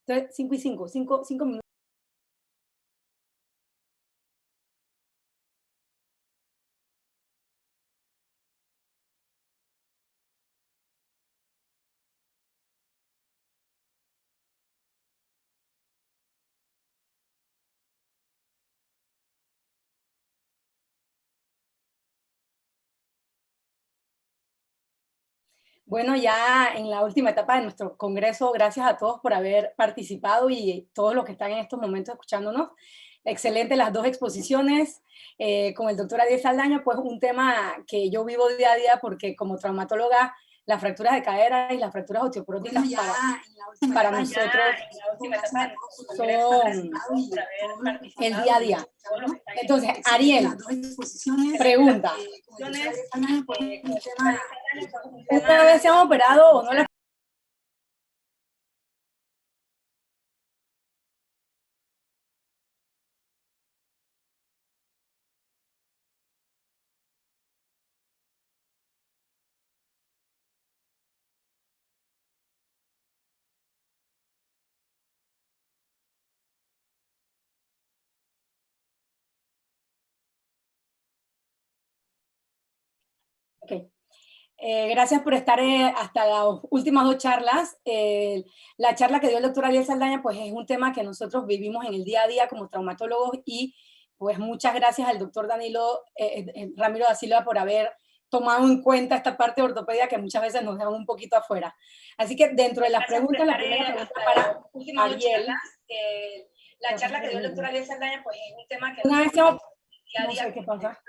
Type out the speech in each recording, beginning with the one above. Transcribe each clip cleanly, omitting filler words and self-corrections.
Entonces, 5 y 5, 5 minutos. Bueno, ya en la última etapa de nuestro congreso, gracias a todos por haber participado y todos los que están en estos momentos escuchándonos. Excelente las dos exposiciones con el doctor Ariel Saldaña, pues un tema que yo vivo día a día porque como traumatóloga, las fracturas de cadera y las fracturas osteoporóticas Bueno, para nosotros son el día a día. Entonces, Ariel, pregunta. ¿Una vez se han operado o no las? Okay. Gracias por estar hasta las últimas dos charlas. La charla que dio el doctor Ariel Saldaña, pues es un tema que nosotros vivimos en el día a día como traumatólogos y pues muchas gracias al doctor Danilo Ramiro da Silva por haber tomado en cuenta esta parte de ortopedia que muchas veces nos dejan un poquito afuera. Así que dentro de las preguntas, la primera pregunta para Ariel. La charla que dio el doctor Ariel Saldaña, pues es un tema que una vez día a día, no sé qué pasa.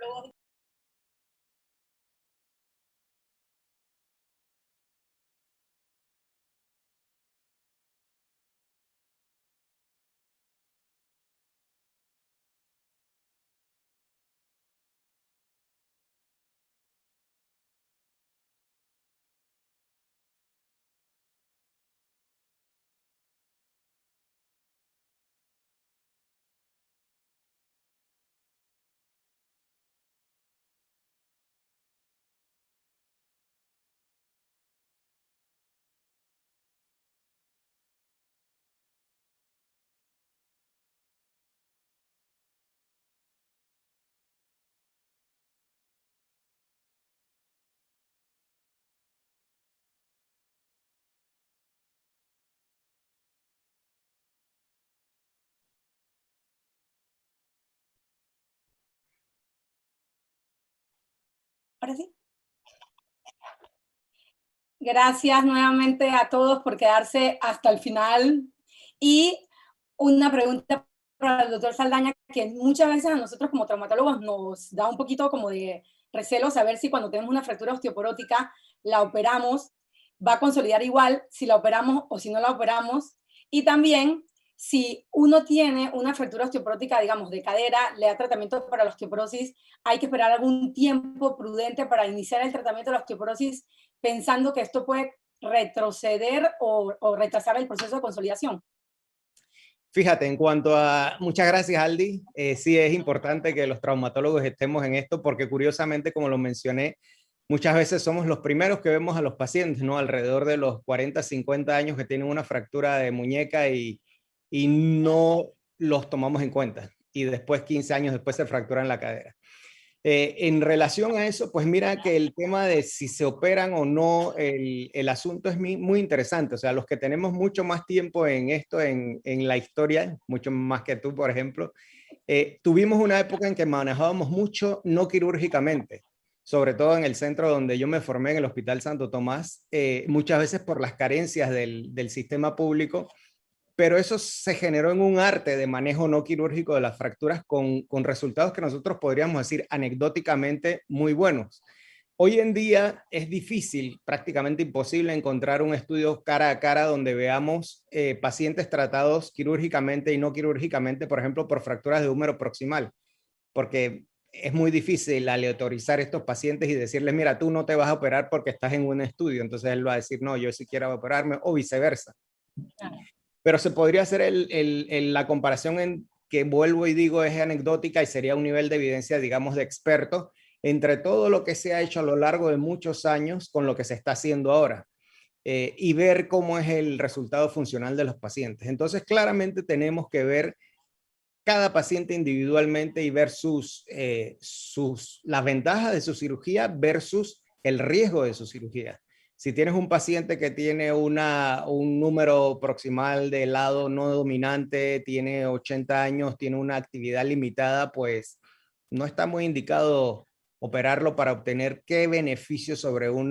Ahora sí. Gracias nuevamente a todos por quedarse hasta el final. Y una pregunta para el doctor Saldaña, que muchas veces a nosotros como traumatólogos nos da un poquito como de recelo saber si cuando tenemos una fractura osteoporótica la operamos, va a consolidar igual si la operamos o si no la operamos. Y también si uno tiene una fractura osteoporótica, digamos, de cadera, le da tratamiento para la osteoporosis, hay que esperar algún tiempo prudente para iniciar el tratamiento de la osteoporosis pensando que esto puede retroceder o retrasar el proceso de consolidación. Fíjate, en cuanto a... Muchas gracias, Aldi. Sí es importante que los traumatólogos estemos en esto porque curiosamente, como lo mencioné, muchas veces somos los primeros que vemos a los pacientes, ¿no? Alrededor de los 40, 50 años que tienen una fractura de muñeca y no los tomamos en cuenta. Y después, 15 años después, se fracturan la cadera. En relación a eso, pues mira que el tema de si se operan o no, el asunto es muy interesante. O sea, los que tenemos mucho más tiempo en esto, en la historia, mucho más que tú, por ejemplo, tuvimos una época en que manejábamos mucho no quirúrgicamente, sobre todo en el centro donde yo me formé, en el Hospital Santo Tomás, muchas veces por las carencias del sistema público. Pero eso se generó en un arte de manejo no quirúrgico de las fracturas con resultados que nosotros podríamos decir anecdóticamente muy buenos. Hoy en día es difícil, prácticamente imposible encontrar un estudio cara a cara donde veamos pacientes tratados quirúrgicamente y no quirúrgicamente, por ejemplo, por fracturas de húmero proximal, porque es muy difícil aleatorizar estos pacientes y decirles, mira, tú no te vas a operar porque estás en un estudio. Entonces él va a decir, no, yo sí quiero operarme, o viceversa. Pero se podría hacer la comparación en que vuelvo y digo es anecdótica y sería un nivel de evidencia, digamos, de experto entre todo lo que se ha hecho a lo largo de muchos años con lo que se está haciendo ahora. y ver cómo es el resultado funcional de los pacientes. Entonces, claramente tenemos que ver cada paciente individualmente y ver las ventajas de su cirugía versus el riesgo de su cirugía. Si tienes un paciente que tiene un número proximal de lado no dominante, tiene 80 años, tiene una actividad limitada, pues no está muy indicado operarlo para obtener qué beneficio sobre un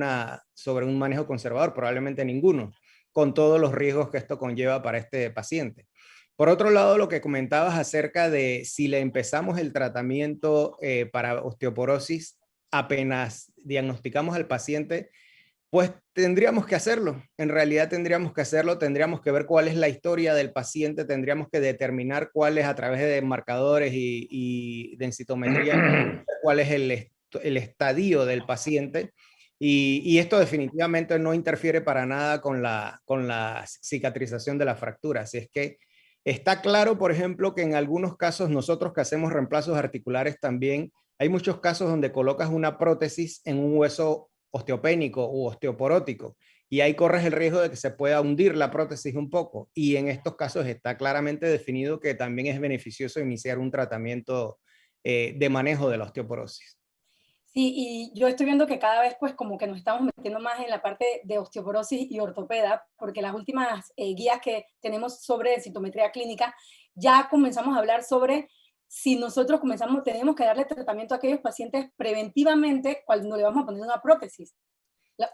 manejo conservador, probablemente ninguno, con todos los riesgos que esto conlleva para este paciente. Por otro lado, lo que comentabas acerca de si le empezamos el tratamiento para osteoporosis apenas diagnosticamos al paciente, pues tendríamos que hacerlo. En realidad tendríamos que hacerlo, tendríamos que ver cuál es la historia del paciente, tendríamos que determinar cuál es a través de marcadores y densitometría, cuál es el estadio del paciente. Y esto definitivamente no interfiere para nada con la cicatrización de la fractura. Así es que está claro, por ejemplo, que en algunos casos nosotros que hacemos reemplazos articulares también, hay muchos casos donde colocas una prótesis en un hueso osteopénico u osteoporótico y ahí corres el riesgo de que se pueda hundir la prótesis un poco. Y en estos casos está claramente definido que también es beneficioso iniciar un tratamiento de manejo de la osteoporosis. Sí, y yo estoy viendo que cada vez pues como que nos estamos metiendo más en la parte de osteoporosis y ortopeda, porque las últimas guías que tenemos sobre citometría clínica ya comenzamos a hablar sobre si nosotros tenemos que darle tratamiento a aquellos pacientes preventivamente cuando le vamos a poner una prótesis.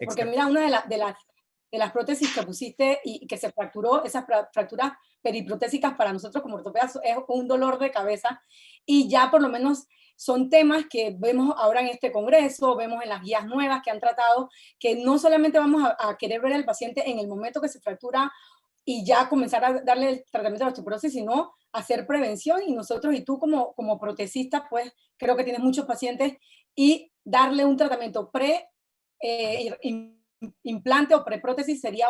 Porque mira, una de las prótesis que pusiste y que se fracturó, esas fracturas periprotésicas para nosotros como ortopedas es un dolor de cabeza, y ya por lo menos son temas que vemos ahora en este congreso, vemos en las guías nuevas que han tratado, que no solamente vamos a querer ver al paciente en el momento que se fractura y ya comenzar a darle el tratamiento de la osteoporosis, sino hacer prevención, y nosotros y tú como protesista, pues creo que tienes muchos pacientes, y darle un tratamiento implante o preprótesis sería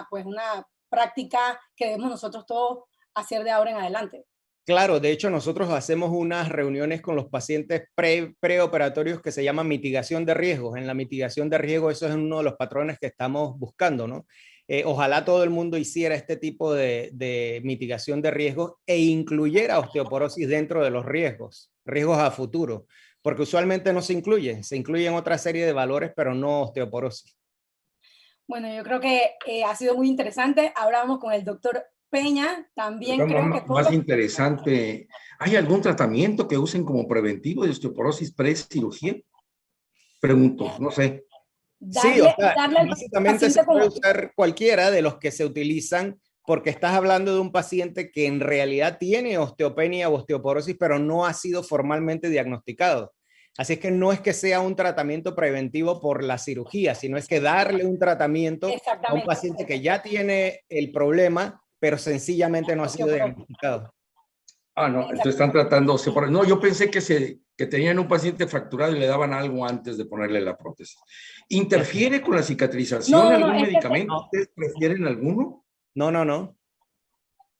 pues una práctica que debemos nosotros todos hacer de ahora en adelante. Claro, de hecho nosotros hacemos unas reuniones con los pacientes preoperatorios que se llama mitigación de riesgos. En la mitigación de riesgos eso es uno de los patrones que estamos buscando, ¿no? Ojalá todo el mundo hiciera este tipo de mitigación de riesgos e incluyera osteoporosis dentro de los riesgos a futuro, porque usualmente no se incluyen otra serie de valores, pero no osteoporosis. Bueno, yo creo que ha sido muy interesante. Ahora vamos con el doctor Peña. También creo que más interesante. ¿Hay algún tratamiento que usen como preventivo de osteoporosis pre-cirugía? Pregunto, no sé. Sí, o sea, básicamente se puede usar cualquiera de los que se utilizan, porque estás hablando de un paciente que en realidad tiene osteopenia o osteoporosis, pero no ha sido formalmente diagnosticado. Así es que no es que sea un tratamiento preventivo por la cirugía, sino es que darle un tratamiento a un paciente que ya tiene el problema, pero sencillamente no ha sido diagnosticado. Ah, no, entonces están tratando. No, yo pensé que tenían un paciente fracturado y le daban algo antes de ponerle la prótesis. ¿Interfiere con la cicatrización algún medicamento? ¿Ustedes prefieren alguno? No.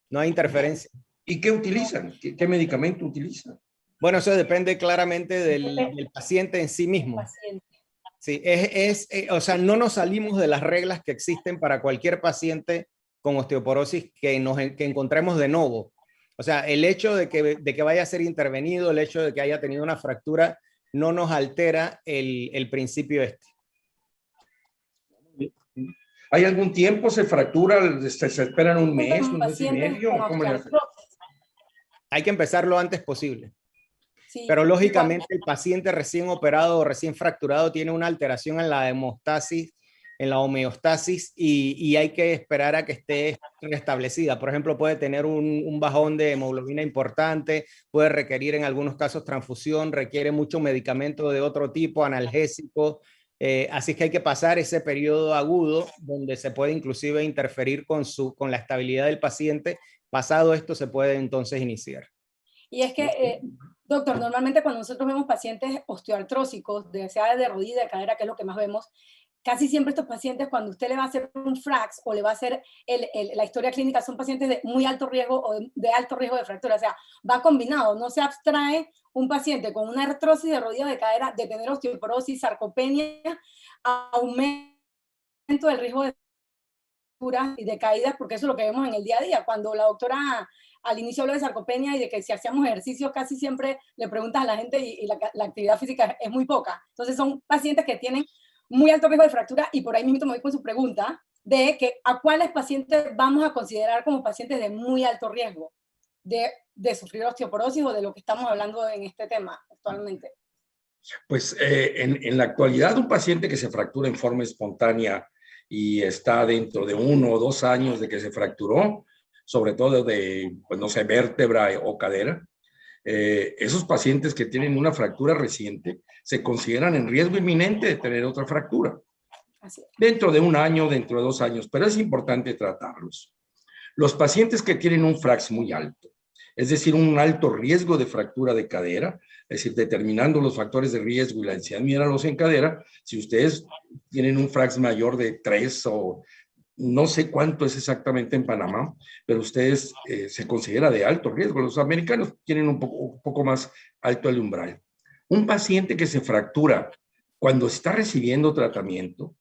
No hay interferencia. ¿Y qué utilizan? ¿Qué medicamento utilizan? Bueno, eso depende claramente del paciente en sí mismo. Sí, o sea, no nos salimos de las reglas que existen para cualquier paciente con osteoporosis que encontremos de nuevo. O sea, el hecho de que vaya a ser intervenido, el hecho de que haya tenido una fractura, no nos altera el principio este. ¿Hay algún tiempo? ¿Se fractura? ¿Se esperan un mes y medio? ¿Cómo le hacen? Hay que empezar lo antes posible. Sí, pero lógicamente el paciente recién operado o recién fracturado tiene una alteración en la hemostasis, en la homeostasis, y hay que esperar a que esté restablecida. Por ejemplo, puede tener un bajón de hemoglobina importante, puede requerir en algunos casos transfusión, requiere mucho medicamento de otro tipo, analgésico. Así que hay que pasar ese periodo agudo donde se puede inclusive interferir con la estabilidad del paciente. Pasado esto se puede entonces iniciar. Y es que, doctor, normalmente cuando nosotros vemos pacientes osteoartrósicos, sea de rodilla, de cadera, que es lo que más vemos, casi siempre estos pacientes, cuando usted le va a hacer un FRAX o le va a hacer la historia clínica, son pacientes de muy alto riesgo o de alto riesgo de fractura. O sea, va combinado. No se abstrae un paciente con una artrosis de rodilla o de cadera de tener osteoporosis, sarcopenia, aumento del riesgo de fracturas y de caídas, porque eso es lo que vemos en el día a día. Cuando la doctora al inicio habló de sarcopenia y de que si hacíamos ejercicios casi siempre le preguntas a la gente y la actividad física es muy poca. Entonces son pacientes que tienen muy alto riesgo de fractura y por ahí mismo me voy con su pregunta de que a cuáles pacientes vamos a considerar como pacientes de muy alto riesgo de sufrir osteoporosis o de lo que estamos hablando en este tema actualmente. Pues en la actualidad un paciente que se fractura en forma espontánea y está dentro de 1 o 2 años de que se fracturó, sobre todo de, pues no sé, vértebra o cadera, esos pacientes que tienen una fractura reciente se consideran en riesgo inminente de tener otra fractura. Así es. Dentro de 1 año, dentro de 2 años, pero es importante tratarlos. Los pacientes que tienen un FRAX muy alto, es decir, un alto riesgo de fractura de cadera, es decir, determinando los factores de riesgo y la densidad mineralosa en cadera, si ustedes tienen un FRAX mayor de 3 o no sé cuánto es exactamente en Panamá, pero ustedes se considera de alto riesgo. Los americanos tienen un poco más alto el umbral. Un paciente que se fractura cuando está recibiendo tratamiento,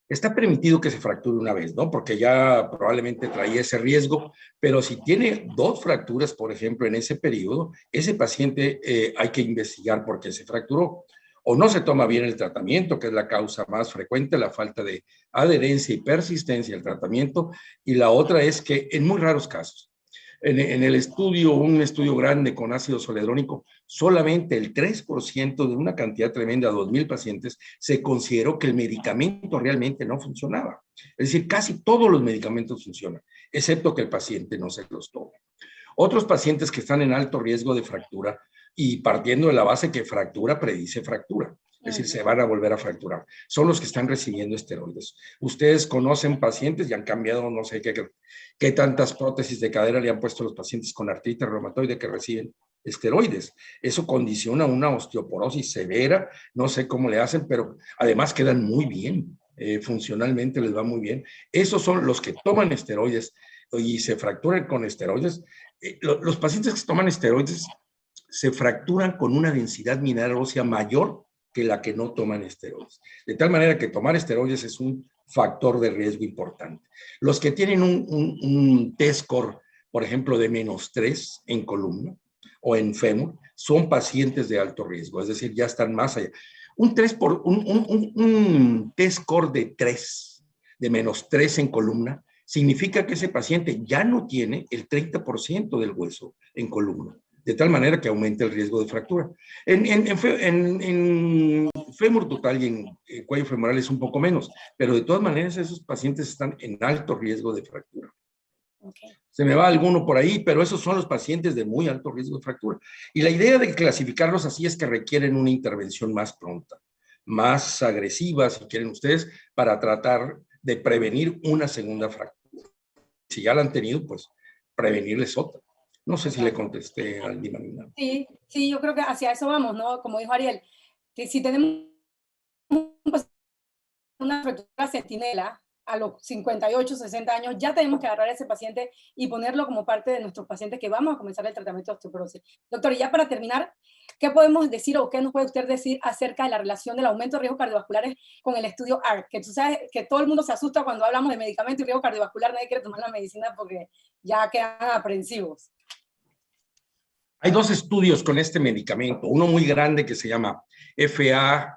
está permitido que se fracture una vez, ¿no? Porque ya probablemente traía ese riesgo, pero si tiene 2 fracturas, por ejemplo, en ese periodo, ese paciente hay que investigar por qué se fracturó. O no se toma bien el tratamiento, que es la causa más frecuente, la falta de adherencia y persistencia al tratamiento. Y la otra es que en muy raros casos, en el estudio, un estudio grande con ácido zoledrónico, solamente el 3% de una cantidad tremenda, 2,000 pacientes, se consideró que el medicamento realmente no funcionaba. Es decir, casi todos los medicamentos funcionan, excepto que el paciente no se los tome. Otros pacientes que están en alto riesgo de fractura, y partiendo de la base que fractura predice fractura, es decir, se van a volver a fracturar, son los que están recibiendo esteroides. Ustedes conocen pacientes y han cambiado, no sé qué tantas prótesis de cadera le han puesto a los pacientes con artritis reumatoide que reciben esteroides. Eso condiciona una osteoporosis severa, no sé cómo le hacen, pero además quedan muy bien, funcionalmente les va muy bien. Esos son los que toman esteroides y se fracturan con esteroides. Los pacientes que toman esteroides se fracturan con una densidad mineral ósea mayor que la que no toman esteroides. De tal manera que tomar esteroides es un factor de riesgo importante. Los que tienen un T-score, por ejemplo, de -3 en columna o en fémur, son pacientes de alto riesgo, es decir, ya están más allá. Un T-score de 3, de -3 en columna, significa que ese paciente ya no tiene el 30% del hueso en columna, de tal manera que aumenta el riesgo de fractura. En fémur total y en cuello femoral es un poco menos, pero de todas maneras esos pacientes están en alto riesgo de fractura. Okay. Se me va alguno por ahí, pero esos son los pacientes de muy alto riesgo de fractura. Y la idea de clasificarlos así es que requieren una intervención más pronta, más agresiva, si quieren ustedes, para tratar de prevenir una segunda fractura. Si ya la han tenido, pues prevenirles otra. No sé si le contesté al Dimanina. Sí, sí, yo creo que hacia eso vamos, ¿no? Como dijo Ariel, que si tenemos una fractura centinela a los 58, 60 años, ya tenemos que agarrar a ese paciente y ponerlo como parte de nuestros pacientes que vamos a comenzar el tratamiento de osteoporosis. Doctor, y ya para terminar, ¿qué podemos decir o qué nos puede usted decir acerca de la relación del aumento de riesgos cardiovasculares con el estudio ARC? Que tú sabes que todo el mundo se asusta cuando hablamos de medicamento y riesgo cardiovascular, nadie quiere tomar la medicina porque ya quedan aprensivos. Hay 2 estudios con este medicamento, uno muy grande que se llama FRAME.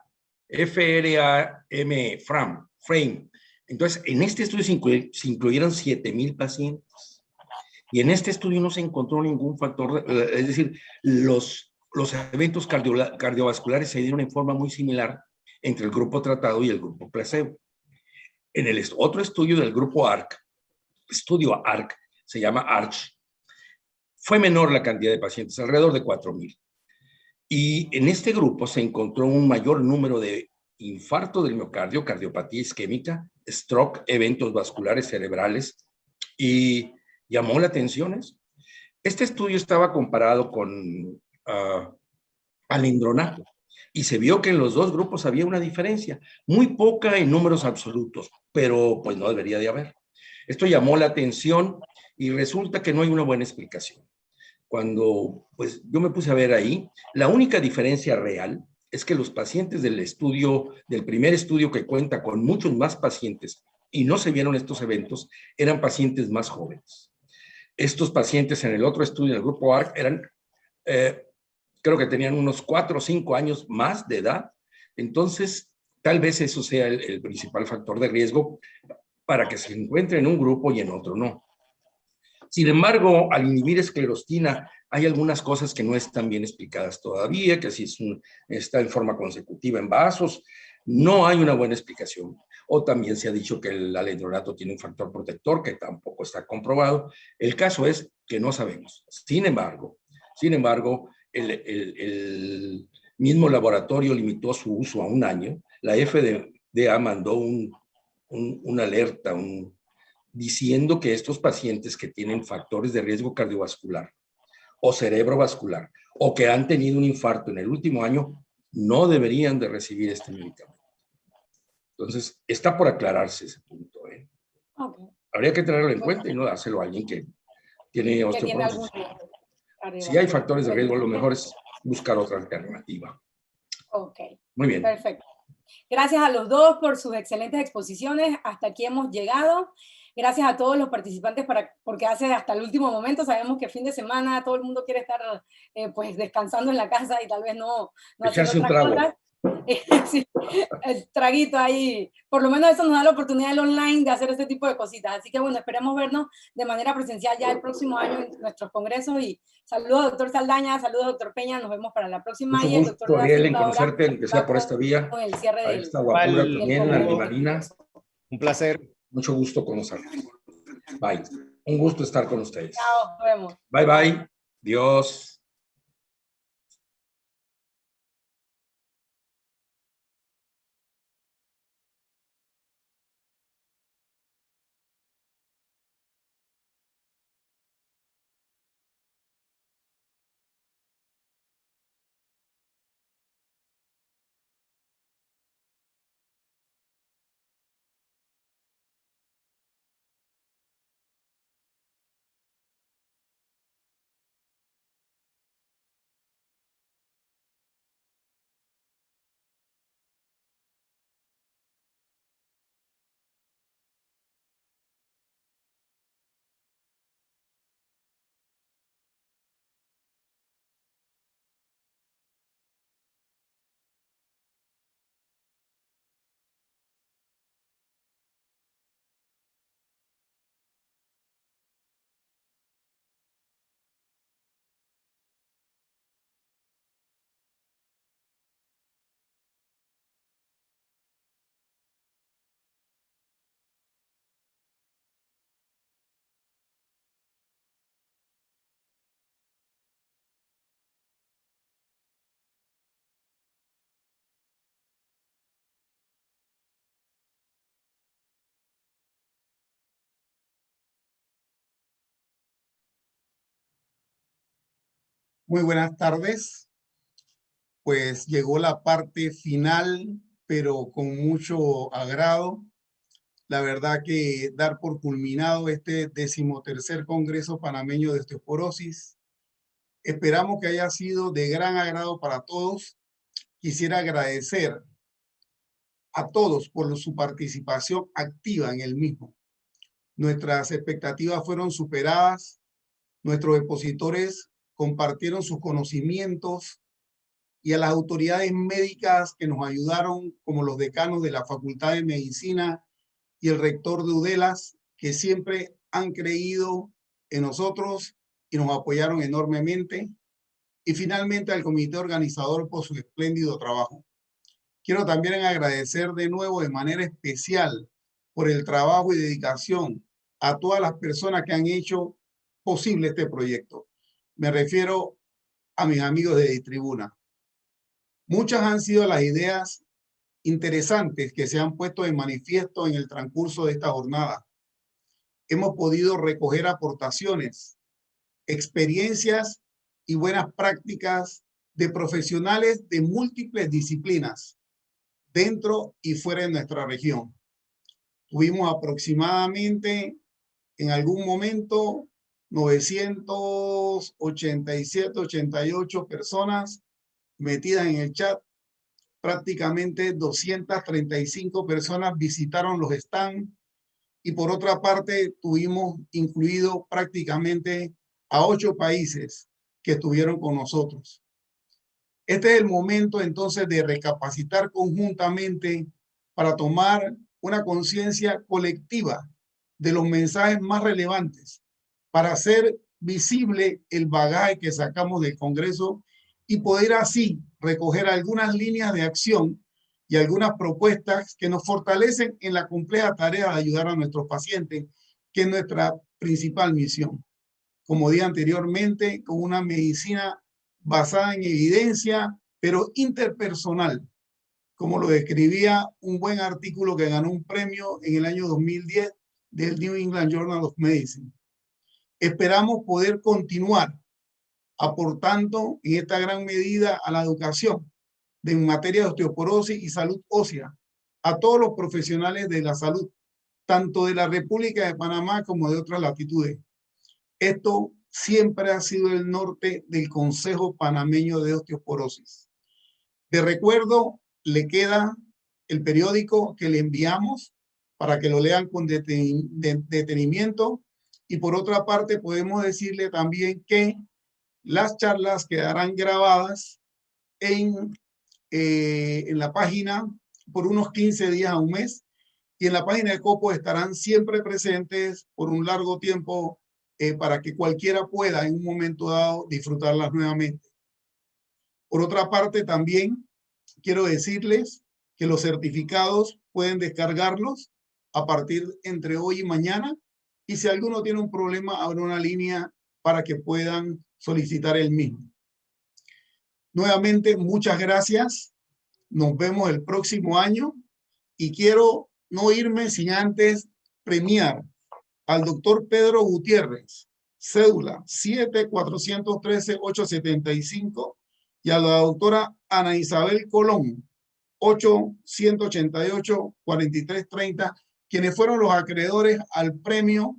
Entonces, en este estudio se incluyeron 7,000 pacientes. Y en este estudio no se encontró ningún factor, es decir, los eventos cardiovasculares se dieron en forma muy similar entre el grupo tratado y el grupo placebo. En el otro estudio del grupo ARC, se llama ARCH, fue menor la cantidad de pacientes, alrededor de 4,000. Y en este grupo se encontró un mayor número de infarto del miocardio, cardiopatía isquémica, stroke, eventos vasculares cerebrales, y llamó la atención eso. Este estudio estaba comparado con alendronato, y se vio que en los 2 grupos había una diferencia, muy poca en números absolutos, pero pues no debería de haber. Esto llamó la atención y resulta que no hay una buena explicación. Cuando pues yo me puse a ver ahí, la única diferencia real es que los pacientes del estudio, del primer estudio que cuenta con muchos más pacientes y no se vieron estos eventos, eran pacientes más jóvenes. Estos pacientes en el otro estudio, en el grupo ARC, eran, creo que tenían unos 4 o 5 años más de edad. Entonces, tal vez eso sea el principal factor de riesgo para que se encuentre en un grupo y en otro no. Sin embargo, al inhibir esclerostina, hay algunas cosas que no están bien explicadas todavía, que si está en forma consecutiva en vasos, no hay una buena explicación. O también se ha dicho que el alendronato tiene un factor protector que tampoco está comprobado. El caso es que no sabemos. Sin embargo, el mismo laboratorio limitó su uso a 1 año. La FDA mandó una alerta, diciendo que estos pacientes que tienen factores de riesgo cardiovascular o cerebrovascular o que han tenido un infarto en el último año no deberían de recibir este medicamento. Entonces, está por aclararse ese punto. Okay. Habría que tenerlo en cuenta y no dárselo a alguien que tiene osteoporosis. Si hay factores de riesgo, lo mejor es buscar otra alternativa. Ok. Muy bien. Perfecto. Gracias a los dos por sus excelentes exposiciones. Hasta aquí hemos llegado. Gracias a todos los participantes porque hace hasta el último momento. Sabemos que fin de semana todo el mundo quiere estar pues descansando en la casa y tal vez no echarse un trago. Sí, el traguito ahí. Por lo menos eso nos da la oportunidad del online de hacer este tipo de cositas. Así que bueno, esperemos vernos de manera presencial ya el próximo año en nuestros congresos. Y saludos, doctor Saldaña, saludos, doctor Peña. Nos vemos para la próxima. Mucho gusto, Ariel, en conocerte, aunque sea por esta vía. Con el cierre a esta guapura también, Andy Marina. Un placer. Mucho gusto conocerte. Bye. Un gusto estar con ustedes. Chao, nos vemos. Bye, bye. Dios. Muy buenas tardes. Pues llegó la parte final, pero con mucho agrado. La verdad que dar por culminado este 13º Congreso Panameño de Osteoporosis. Esperamos que haya sido de gran agrado para todos. Quisiera agradecer a todos por su participación activa en el mismo. Nuestras expectativas fueron superadas. Nuestros expositores compartieron sus conocimientos y a las autoridades médicas que nos ayudaron, como los decanos de la Facultad de Medicina y el rector de UDELAS, que siempre han creído en nosotros y nos apoyaron enormemente. Y finalmente al comité organizador por su espléndido trabajo. Quiero también agradecer de nuevo de manera especial por el trabajo y dedicación a todas las personas que han hecho posible este proyecto. Me refiero a mis amigos de Distribuna. Muchas han sido las ideas interesantes que se han puesto de manifiesto en el transcurso de esta jornada. Hemos podido recoger aportaciones, experiencias y buenas prácticas de profesionales de múltiples disciplinas dentro y fuera de nuestra región. Tuvimos aproximadamente en algún momento 987, 88 personas metidas en el chat prácticamente 235 personas visitaron los stands y por otra parte tuvimos incluido prácticamente a 8 países que estuvieron con nosotros. Este es el momento entonces de recapacitar conjuntamente para tomar una conciencia colectiva de los mensajes más relevantes, para hacer visible el bagaje que sacamos del Congreso y poder así recoger algunas líneas de acción y algunas propuestas que nos fortalecen en la compleja tarea de ayudar a nuestros pacientes, que es nuestra principal misión. Como dije anteriormente, con una medicina basada en evidencia, pero interpersonal, como lo describía un buen artículo que ganó un premio en el año 2010 del New England Journal of Medicine. Esperamos poder continuar aportando en esta gran medida a la educación en materia de osteoporosis y salud ósea a todos los profesionales de la salud, tanto de la República de Panamá como de otras latitudes. Esto siempre ha sido el norte del Consejo Panameño de Osteoporosis. De recuerdo, le queda el periódico que le enviamos para que lo lean con detenimiento. Y por otra parte, podemos decirle también que las charlas quedarán grabadas en la página por unos 15 días a un mes. Y en la página de COPO estarán siempre presentes por un largo tiempo para que cualquiera pueda en un momento dado disfrutarlas nuevamente. Por otra parte, también quiero decirles que los certificados pueden descargarlos a partir entre hoy y mañana. Y si alguno tiene un problema, habrá una línea para que puedan solicitar el mismo. Nuevamente, muchas gracias. Nos vemos el próximo año. Y quiero no irme sin antes premiar al doctor Pedro Gutiérrez, cédula 7-413-875, y a la doctora Ana Isabel Colón, 8-188-4330, quienes fueron los acreedores al premio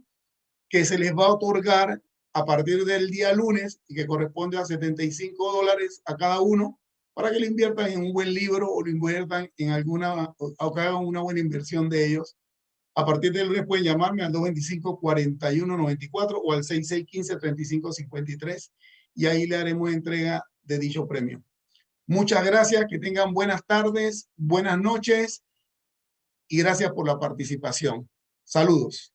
que se les va a otorgar a partir del día lunes y que corresponde a $75 a cada uno, para que lo inviertan en un buen libro o lo inviertan en alguna, o que hagan una buena inversión de ellos. A partir del lunes pueden llamarme al 225-4194 o al 6615-3553 y ahí le haremos entrega de dicho premio. Muchas gracias, que tengan buenas tardes, buenas noches y gracias por la participación. Saludos.